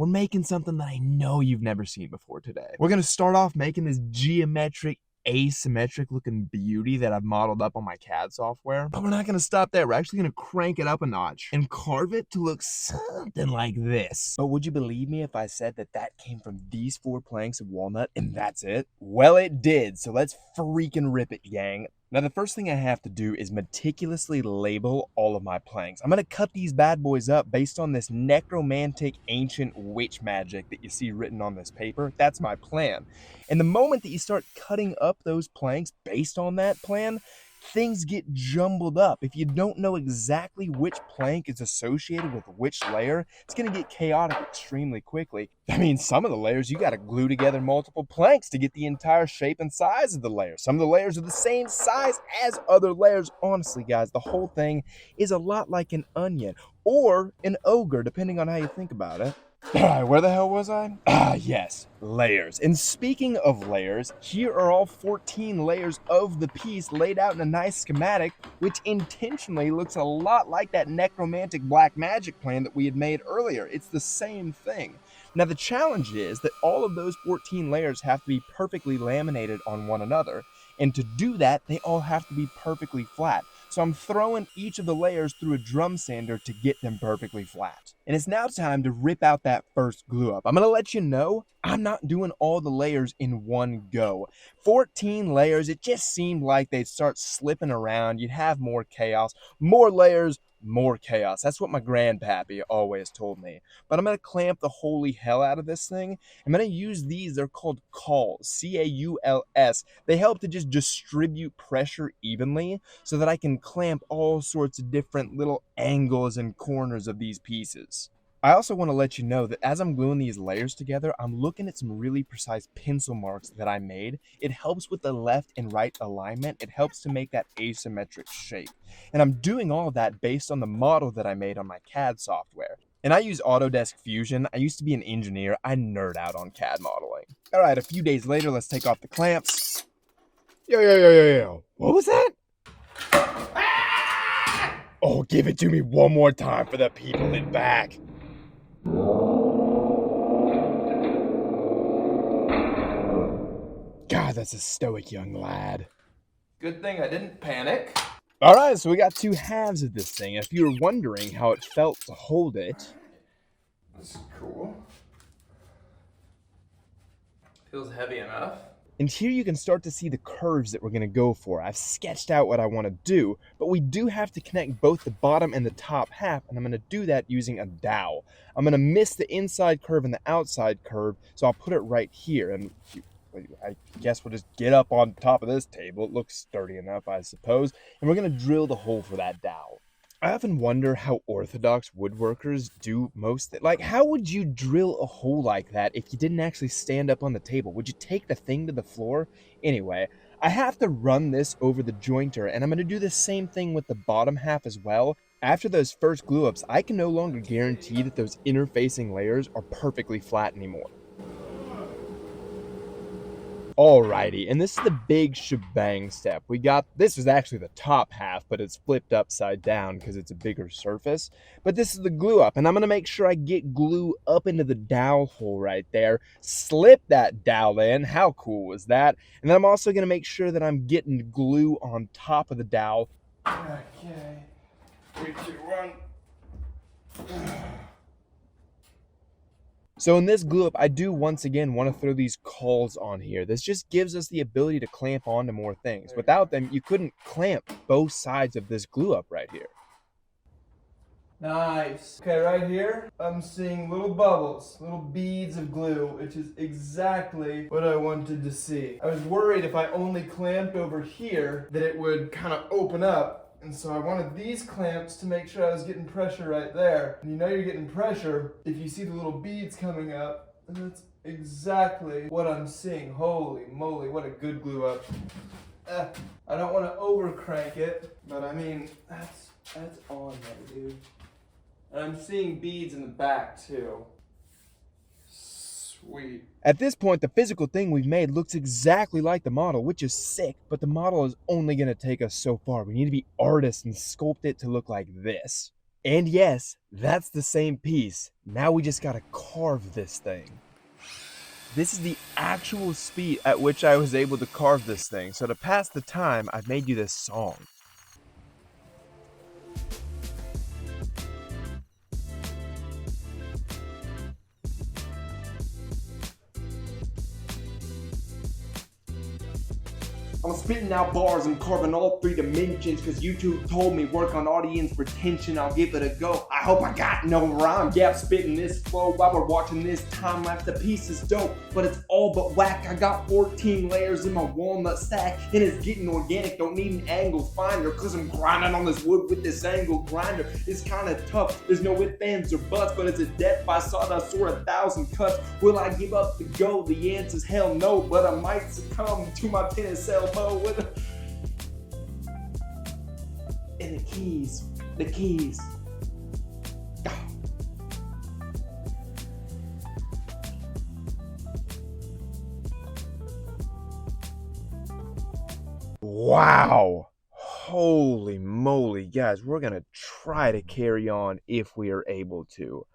we're making something that I know you've never seen before today. We're gonna start off making this geometric, asymmetric looking beauty that I've modeled up on my CAD software. But we're not gonna stop there. We're actually gonna crank it up a notch and carve it to look something like this. But would you believe me if I said that that came from these 4 planks of walnut and that's it? Well, it did. So let's freaking rip it, gang. Now, the first thing I have to do is meticulously label all of my planks. I'm going to cut these bad boys up based on this necromantic ancient witch magic that you see written on this paper. That's my plan. And the moment that you start cutting up those planks based on that plan, things get jumbled up. If you don't know exactly which plank is associated with which layer, it's going to get chaotic extremely quickly. I mean, some of the layers, you got to glue together multiple planks to get the entire shape and size of the layer. Some of the layers are the same size as other layers. Honestly, guys, the whole thing is a lot like an onion or an ogre, depending on how you think about it. Where the hell was I? Yes, layers. And speaking of layers, here are all 14 layers of the piece laid out in a nice schematic, which intentionally looks a lot like that necromantic black magic plan that we had made earlier. It's the same thing. Now, the challenge is that all of those 14 layers have to be perfectly laminated on one another. And to do that, they all have to be perfectly flat. So I'm throwing each of the layers through a drum sander to get them perfectly flat. And it's now time to rip out that first glue up. I'm gonna let you know, I'm not doing all the layers in one go. 14 layers, it just seemed like they'd start slipping around. You'd have more chaos, more layers, more chaos. That's what my grandpappy always told me. But I'm gonna clamp the holy hell out of this thing. I'm gonna use these, they're called cauls, C-A-U-L-S. They help to just distribute pressure evenly so that I can clamp all sorts of different little angles and corners of these pieces. I also want to let you know that as I'm gluing these layers together, I'm looking at some really precise pencil marks that I made. It helps with the left and right alignment. It helps to make that asymmetric shape. And I'm doing all of that based on the model that I made on my CAD software. And I use Autodesk Fusion. I used to be an engineer. I nerd out on CAD modeling. All right, a few days later, let's take off the clamps. Yo. What was that? Oh, give it to me one more time for the people in back. God, that's a stoic young lad. Good thing I didn't panic. All right, so we got 2 halves of this thing. If you were wondering how it felt to hold it, That's cool. Feels heavy enough. and here you can start to see the curves that we're going to go for. I've sketched out what I want to do, but we do have to connect both the bottom and the top half, and I'm going to do that using a dowel. I'm going to miss the inside curve and the outside curve, so I'll put it right here. And I guess we'll just get up on top of this table. It looks sturdy enough, I suppose. And we're going to drill the hole for that dowel. I often wonder how orthodox woodworkers do most of it. Like, how would you drill a hole like that if you didn't actually stand up on the table? Would you take the thing to the floor? Anyway, I have to run this over the jointer, and I'm going to do the same thing with the bottom half as well. After those first glue ups, I can no longer guarantee that those interfacing layers are perfectly flat anymore. Alrighty, and this is the big shebang step. This is actually the top half, but it's flipped upside down because it's a bigger surface. But this is the glue up, and I'm going to make sure I get glue up into the dowel hole right there. Slip that dowel in. How cool was that? And then I'm also going to make sure that I'm getting glue on top of the dowel. Okay. 3, 2, 1. So in this glue up, I do once again want to throw these cauls on here. This just gives us the ability to clamp onto more things. Without them, you couldn't clamp both sides of this glue up right here. Nice. Okay, right here, I'm seeing little bubbles, little beads of glue, which is exactly what I wanted to see. I was worried if I only clamped over here that it would kind of open up. And so I wanted these clamps to make sure I was getting pressure right there. And you know you're getting pressure if you see the little beads coming up. And that's exactly what I'm seeing. Holy moly, what a good glue up. I don't want to over crank it, but I mean, that's on there, dude. And I'm seeing beads in the back too. Sweet. At this point, the physical thing we've made looks exactly like the model, which is sick, but the model is only going to take us so far. We need to be artists and sculpt it to look like this. And yes, that's the same piece. Now we just gotta carve this thing. This is the actual speed at which I was able to carve this thing. So to pass the time, I've made you this song. I'm spitting out bars, I'm carving all 3 dimensions, cause YouTube told me work on audience retention, I'll give it a go. I hope I got no rhyme, yeah, I'm spitting this flow while we're watching this time lapse. The piece is dope, but it's all but whack. I got 14 layers in my walnut stack, and it's getting organic, don't need an angle finder, cause I'm grinding on this wood with this angle grinder. It's kinda tough, there's no ifs, ands, or buts, but it's a death by sawdust or 1,000 cuts. Will I give up the go? The answer's hell no, but I might succumb to my tennis elbow with and the keys. Wow. Holy moly, guys, we're gonna try to carry on if we are able to.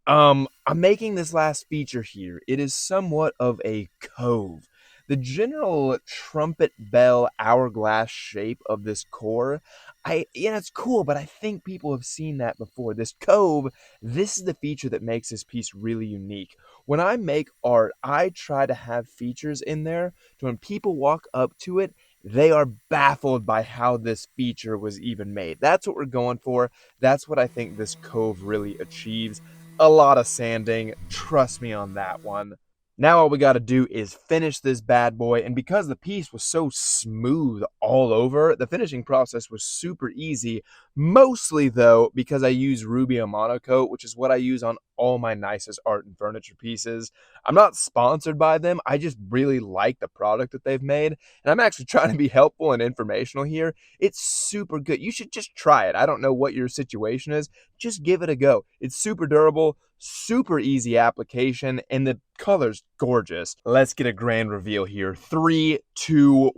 I'm making this last feature here. It is somewhat of a cove. The general trumpet bell hourglass shape of this core, yeah, it's cool, but I think people have seen that before. This cove, this is the feature that makes this piece really unique. When I make art, I try to have features in there so when people walk up to it, they are baffled by how this feature was even made. That's what we're going for. That's what I think this cove really achieves. A lot of sanding, trust me on that one. Now all we got to do is finish this bad boy, and because the piece was so smooth all over, the finishing process was super easy, mostly though because I use Rubio Monocoat, which is what I use on all my nicest art and furniture pieces. I'm not sponsored by them, I just really like the product that they've made, and I'm actually trying to be helpful and informational here. It's super good. You should just try it. I don't know what your situation is, just give it a go. It's super durable, super easy application, and the color's gorgeous. Let's get a grand reveal here. 3, 2,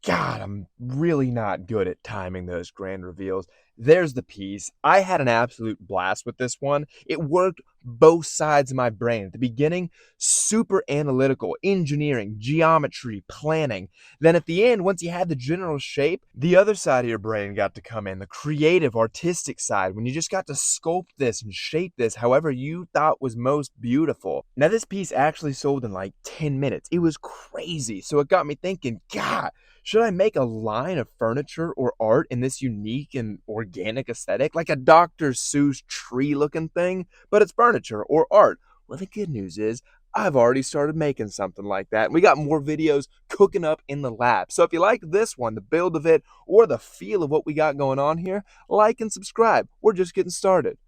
God, I'm really not good at timing those grand reveals. There's the piece. I had an absolute blast with this one. It worked both sides of my brain. At the beginning, super analytical, engineering, geometry, planning. Then at the end, once you had the general shape, the other side of your brain got to come in, the creative, artistic side, when you just got to sculpt this and shape this however you thought was most beautiful. Now, this piece actually sold in like 10 minutes. It was crazy. So it got me thinking, God, should I make a line of furniture or art in this unique and organic aesthetic, like a Dr. Seuss tree looking thing, but it's furniture or art? Well, the good news is I've already started making something like that. And we got more videos cooking up in the lab. So if you like this one, the build of it, or the feel of what we got going on here, like and subscribe. We're just getting started.